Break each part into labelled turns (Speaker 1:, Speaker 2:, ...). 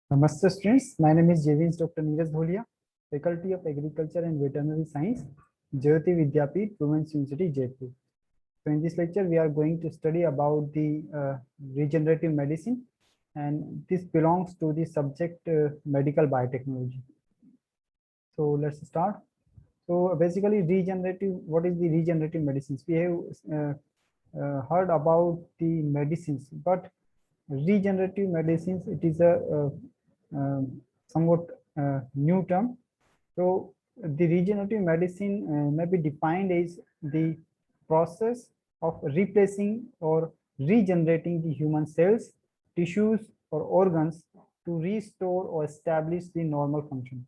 Speaker 1: Namaste students, my name is JVNS Dr. Neeraj Bholia, Faculty of Agriculture and Veterinary Science, Jyoti Vidyapeeth, Women's University, Jaipur. So in this lecture, we are going to study about the regenerative medicine, and this belongs to the subject medical biotechnology. So let's start. So basically regenerative, what is the regenerative medicines? We have heard about the medicines, but regenerative medicines, it is a somewhat new term. So the regenerative medicine may be defined as the process of replacing or regenerating the human cells, tissues, or organs to restore or establish the normal function.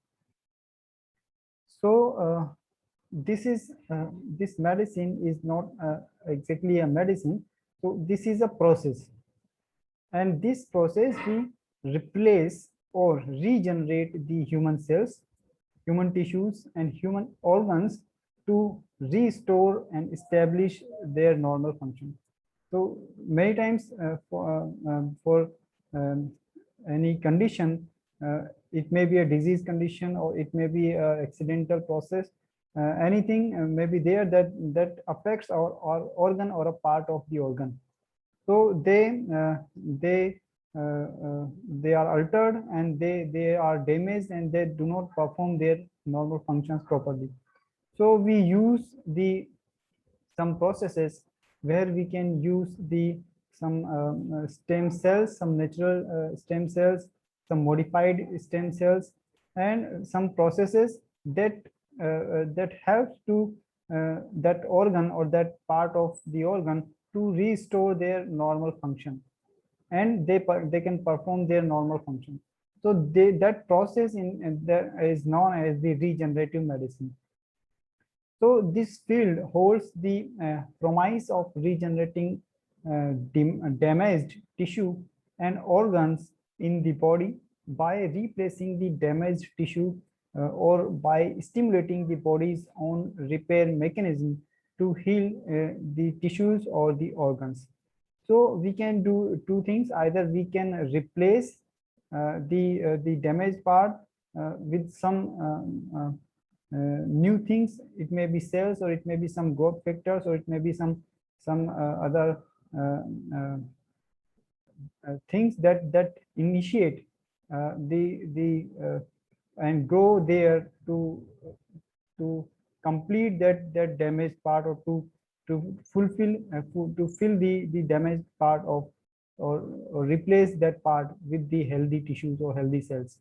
Speaker 1: So this medicine is not exactly a medicine. So this is a process, and this process we replace or regenerate the human cells, human tissues, and human organs to restore and establish their normal function. So many times for um, any condition, it may be a disease condition or it may be an accidental process. Anything may be there that affects our organ or a part of the organ. So they are altered, and they are damaged, and they do not perform their normal functions properly. So we use the some processes where we can use the some stem cells, some natural stem cells, some modified stem cells, and some processes that help to that organ or that part of the organ to restore their normal function, and they can perform their normal function. So that process in there is known as the regenerative medicine. So this field holds the promise of regenerating damaged tissue and organs in the body by replacing the damaged tissue or by stimulating the body's own repair mechanism to heal the tissues or the organs. So we can do two things: either we can replace the damaged part with some new things. It may be cells, or it may be some growth factors, or it may be some other uh, uh, things that initiate the and grow there to complete that damaged part, or to fulfill to fill the damaged part of, or replace that part with the healthy tissues or healthy cells.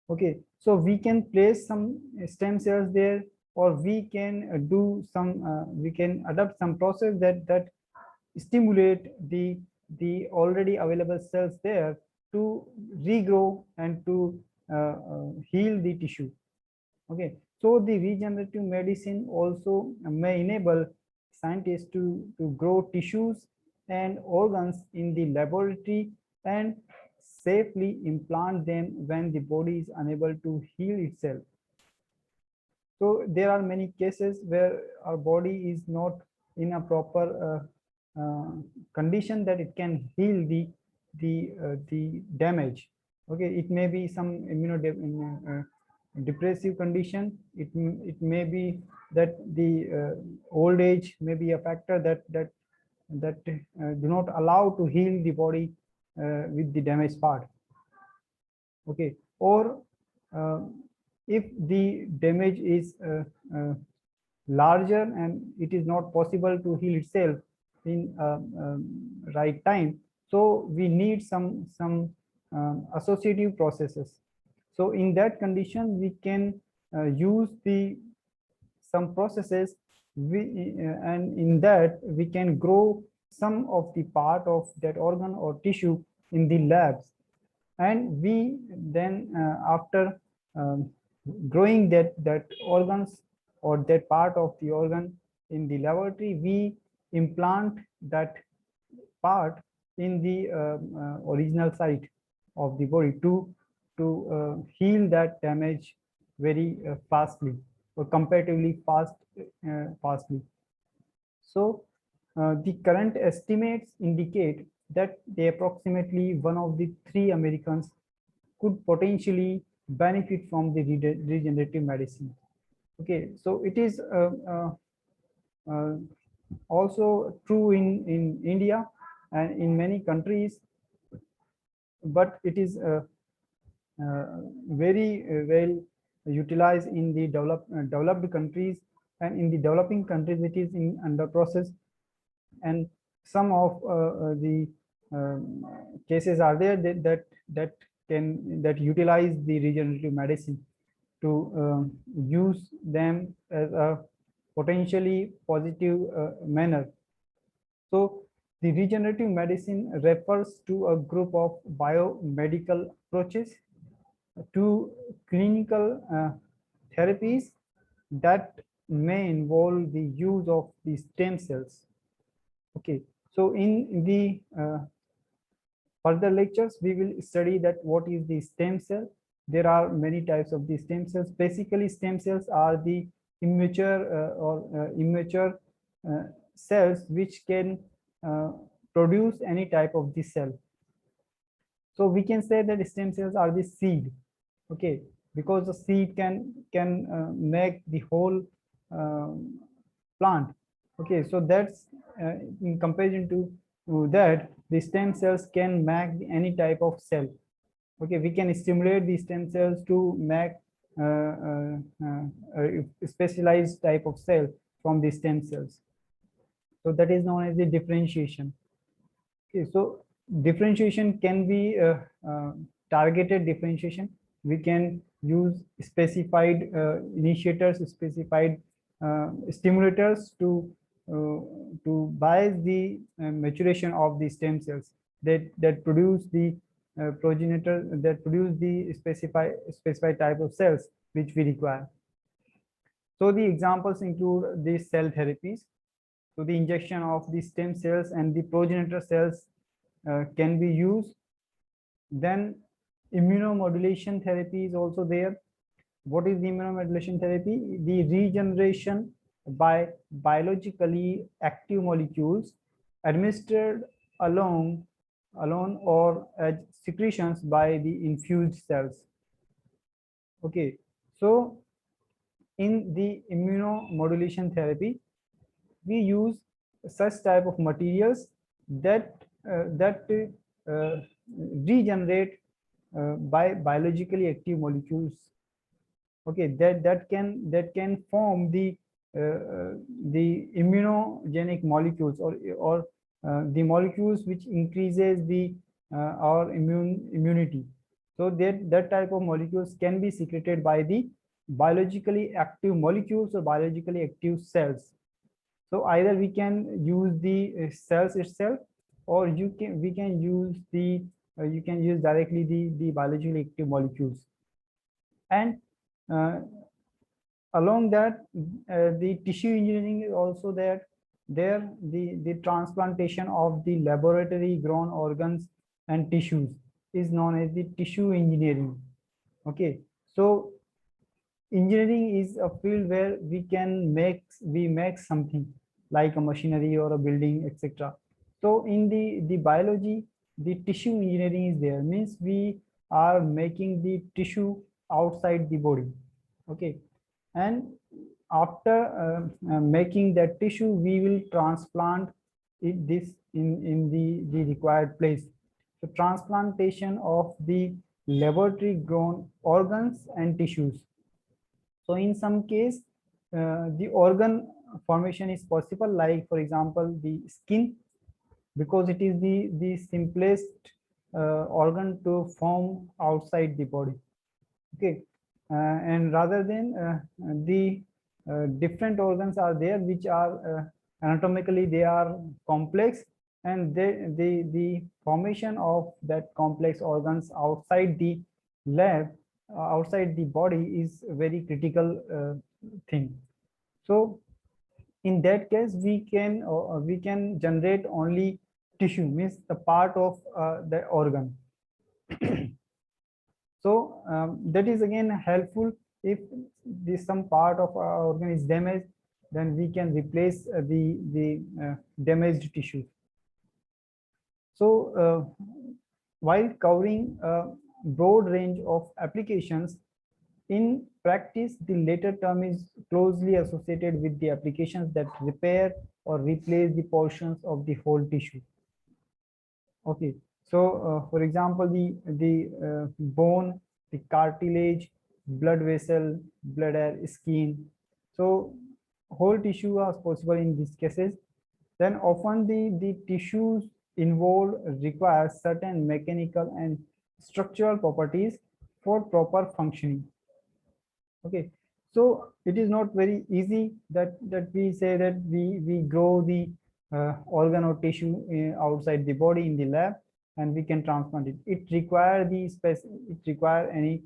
Speaker 1: Okay, so we can place some stem cells there, or we can do some we can adopt some process that stimulate the already available cells there to regrow and to heal the tissue. Okay, so the regenerative medicine also may enable scientists to grow tissues and organs in the laboratory and safely implant them when the body is unable to heal itself. So there are many cases where our body is not in a proper condition that it can heal the damage. Okay, it may be some depressive condition. It may be that the old age may be a factor that do not allow to heal the body with the damaged part. Okay, or uh, if the damage is larger and it is not possible to heal itself in right time, so we need some associative processes. So in that condition, we can use the some processes, and in that we can grow some of the part of that organ or tissue in the labs, and we then after um, growing that organs or that part of the organ in the laboratory, we implant that part in the original site of the body to heal that damage very fastly, or comparatively fastly. So the current estimates indicate that the approximately 1 of the 3 Americans could potentially benefit from the regenerative medicine. Okay, so it is also true in India and in many countries, but it is very well utilized in the developed countries, and in the developing countries it is in under process. And some of the cases are there that utilize the regenerative medicine to use them as a potentially positive manner. So the regenerative medicine refers to a group of biomedical approaches to clinical therapies that may involve the use of the stem cells. Okay, so in the further lectures, we will study that what is the stem cell. There are many types of the stem cells. Basically, stem cells are the immature cells which can produce any type of the cell. So we can say that stem cells are the seed. Okay, because the seed can make the whole plant. Okay, so that's in comparison to that, the stem cells can make any type of cell. Okay, we can stimulate the stem cells to make a specialized type of cell from the stem cells. So that is known as the differentiation. Okay, so differentiation can be targeted differentiation. We can use specified initiators, specified stimulators to bias the maturation of the stem cells that produce the progenitor, that produce the specified type of cells which we require. So the examples include the cell therapies. So the injection of the stem cells and the progenitor cells can be used. Then immunomodulation therapy is also there. What is the immunomodulation therapy? The regeneration by biologically active molecules administered alone or as secretions by the infused cells. Okay, so in the immunomodulation therapy, we use such type of materials that regenerate by biologically active molecules. Okay, that can form the immunogenic molecules or the molecules which increases the our immunity. So that type of molecules can be secreted by the biologically active molecules or biologically active cells. So either we can use the cells itself, or we can use the you can use directly the biologically active molecules. And along that, the tissue engineering is also there. The transplantation of the laboratory grown organs and tissues is known as the tissue engineering. Okay, so engineering is a field where we make something like a machinery or a building, etc. So in the biology, the tissue engineering is there, means we are making the tissue outside the body. Okay, and after making that tissue, we will transplant this in the required place. So transplantation of the laboratory grown organs and tissues. So in some case, the organ formation is possible, like for example, the skin, because it is the simplest organ to form outside the body. Okay, and rather than the different organs are there which are anatomically they are complex, and the formation of that complex organs outside the lab, outside the body, is a very critical thing. So in that case, we can generate only tissue, means the part of the organ. So that is again helpful. If some part of our organ is damaged, then we can replace the damaged tissue. So while covering broad range of applications. In practice, the latter term is closely associated with the applications that repair or replace the portions of the whole tissue. Okay, so for example, the bone, the cartilage, blood vessel, bladder, skin. So whole tissue are possible in these cases. Then often the tissues involved require certain mechanical and structural properties for proper functioning. Okay, so it is not very easy that we say that we grow the organ or tissue outside the body in the lab and we can transplant it. It require any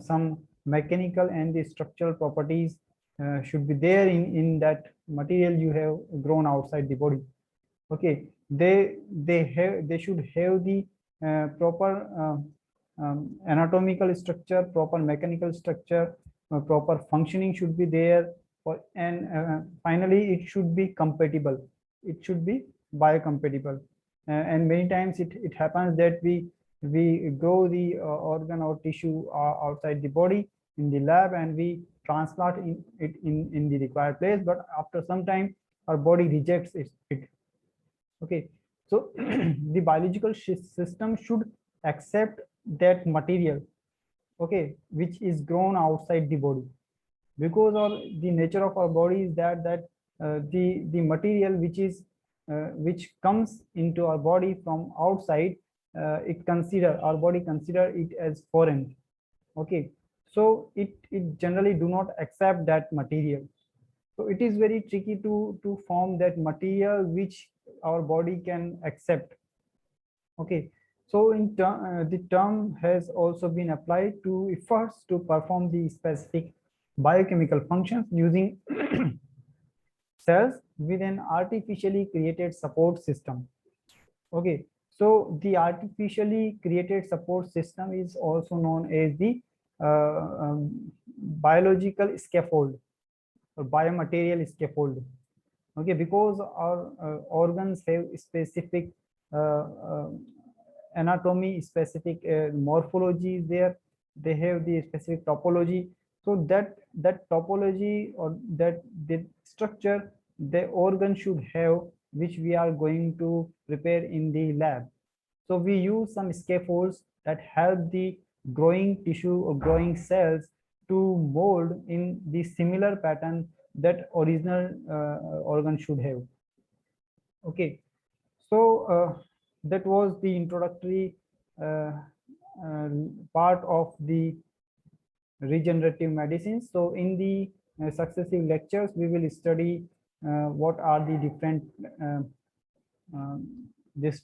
Speaker 1: some mechanical and the structural properties should be there in that material you have grown outside the body. Okay, they should have the proper anatomical structure, proper mechanical structure, proper functioning should be there, and finally it should be compatible. It should be biocompatible. And many times it happens that we grow the organ or tissue outside the body in the lab and we transplant it in the required place, but after some time our body rejects it. Okay, so the biological system should accept that material, okay, which is grown outside the body, because of the nature of our body is that the material which comes into our body from outside, our body consider it as foreign. Okay, so it generally do not accept that material. So it is very tricky to form that material which our body can accept. Okay, so the term has also been applied to efforts to perform the specific biochemical functions using cells with an artificially created support system. Okay, so the artificially created support system is also known as the biological scaffold or biomaterial scaffold. Okay, because our organs have specific anatomy, specific morphology is there, they have the specific topology. So that topology or that the structure the organ should have, which we are going to prepare in the lab. So we use some scaffolds that help the growing tissue or growing cells to mold in the similar pattern that original organ should have. Okay, so that was the introductory part of the regenerative medicine. So in the successive lectures, we will study what are the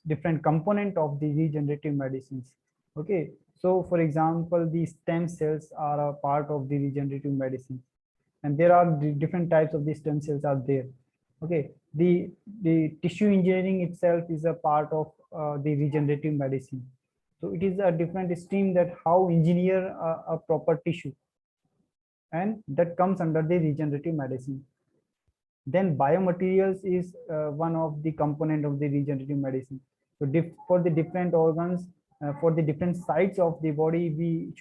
Speaker 1: different component of the regenerative medicines. Okay, so for example, the stem cells are a part of the regenerative medicine, and there are different types of the stem cells are there. Okay, the tissue engineering itself is a part of the regenerative medicine. So it is a different stream that how engineer a proper tissue, and that comes under the regenerative medicine. Then biomaterials is one of the component of the regenerative medicine. So for the different organs, for the different sites of the body, we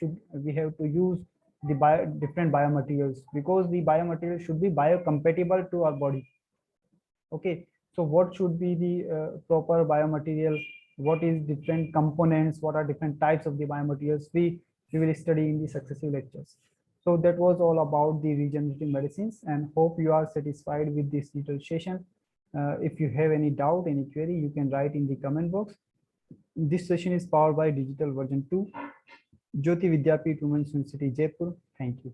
Speaker 1: have to use the different biomaterials, because the biomaterial should be biocompatible to our body. Okay, so what should be the proper biomaterial, what is different components, what are different types of the biomaterials, we will study in the successive lectures. So that was all about the regenerative medicines, and hope you are satisfied with this little session. If you have any doubt, any query, you can write in the comment box. This session is powered by Digital Version 2, Jyoti Vidyapeeth Women's University, Jaipur. Thank you.